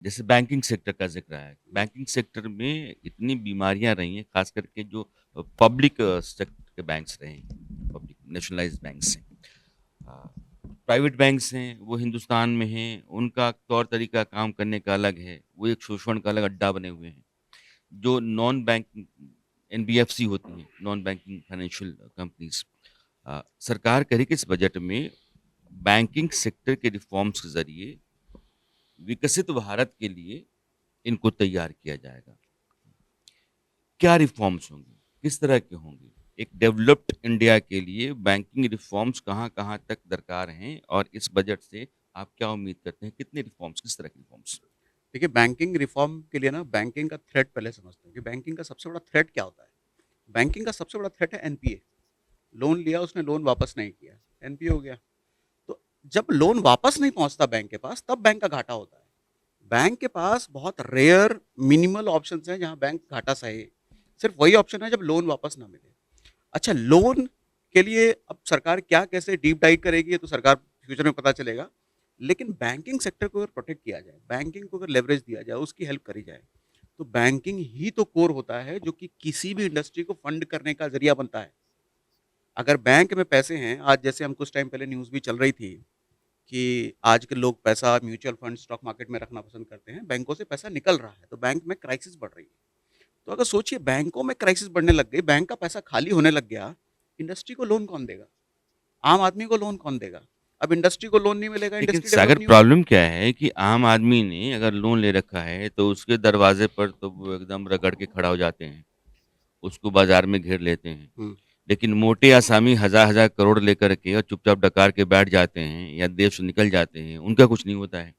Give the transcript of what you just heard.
जैसे banking sector का ज़िक्र आया, बैंकिंग सेक्टर में इतनी बीमारियाँ रही हैं, ख़ास करके जो पब्लिक सेक्टर के बैंक्स रहे हैं, पब्लिक नेशनलाइज़्ड बैंक्स हैं। अ, प्राइवेट बैंक्स हैं, वो हिंदुस्तान में हैं, उनका तौर-तरीका काम करने का अलग है, वो एक शोषण का अलग अड्डा बने हुए हैं। जो नॉन बैंकिंग एनबीएफसी होती हैं, नॉन बैंकिंग फाइनेंशियल कंपनीज़, सरकार कह रही है कि इस बजट में बैंकिंग सेक्टर के रिफ़ॉर्म्स के ज़रिए विकसित भारत के लिए इनको तैयार किया जाएगा। क्या रिफ़ॉर्म्स होंगे? किस तरह के होंगे? एक डेवलप्ड इंडिया के लिए बैंकिंग रिफ़ॉर्म्स कहाँ-कहाँ तक दरकार हैं और इस बजट से आप क्या उम्मीद करते हैं? कितने रिफ़ॉर्म्स, किस तरह के रिफ़ॉर्म्स? देखिए, बैंकिंग रिफ़ॉर्म के लिए ना बैंकिंग का थ्रेट पहले समझते हैं कि बैंकिंग का सबसे बड़ा थ्रेट क्या होता है? बैंकिंग का सबसे बड़ा थ्रेट है एनपीए। लोन लिया, उसने लोन वापस नहीं किया, एनपीए हो गया। तो जब लोन वापस नहीं पहुँचता बैंक के पास, तब बैंक का घाटा होता है। बैंक के पास बहुत रेयर मिनिमल ऑप्शंस हैं जहाँ बैंक घाटा सहे। सिर्फ़ वही ऑप्शन है जब लोन वापस ना मिले। अच्छा, लोन के लिए अब सरकार क्या कैसे डीप डाइव करेगी, ये तो सरकार फ्यूचर में पता चलेगा। लेकिन बैंकिंग सेक्टर को अगर प्रोटेक्ट किया जाए, बैंकिंग को अगर लेवरेज दिया जाए, उसकी हेल्प करी जाए, तो बैंकिंग ही तो कोर होता है जो कि किसी भी इंडस्ट्री को फंड करने का ज़रिया बनता है। अगर बैंक में पैसे हैं, आज जैसे हम कुछ टाइम पहले न्यूज़ भी चल रही थी कि आज के लोग पैसा म्यूचुअल फंड, स्टॉक मार्केट में रखना पसंद करते हैं, बैंकों से पैसा निकल रहा है, तो बैंक में क्राइसिस बढ़ रही है। तो अगर सोचिए बैंकों में क्राइसिस बढ़ने लग गई, बैंक का पैसा खाली होने लग गया, इंडस्ट्री को लोन कौन देगा? आम आदमी को लोन कौन देगा? अब इंडस्ट्री को लोन नहीं मिलेगा, लेकिन इंडस्ट्री डेवलप सागर नहीं होगी। प्रॉब्लम क्या है कि आम आदमी ने अगर लोन ले रखा है, तो उसके दरवाज़े पर तो वो एकदम रगड़ के खड़ा हो जाते हैं। उसको बाज़ार में घेर लेते हैं। हुँ, लेकिन मोटे आसामी हज़ार-हज़ार करोड़ लेकर के और चुपचाप डकार के बैठ जाते हैं या देश से निकल जाते हैं, उनका कुछ नहीं होता है।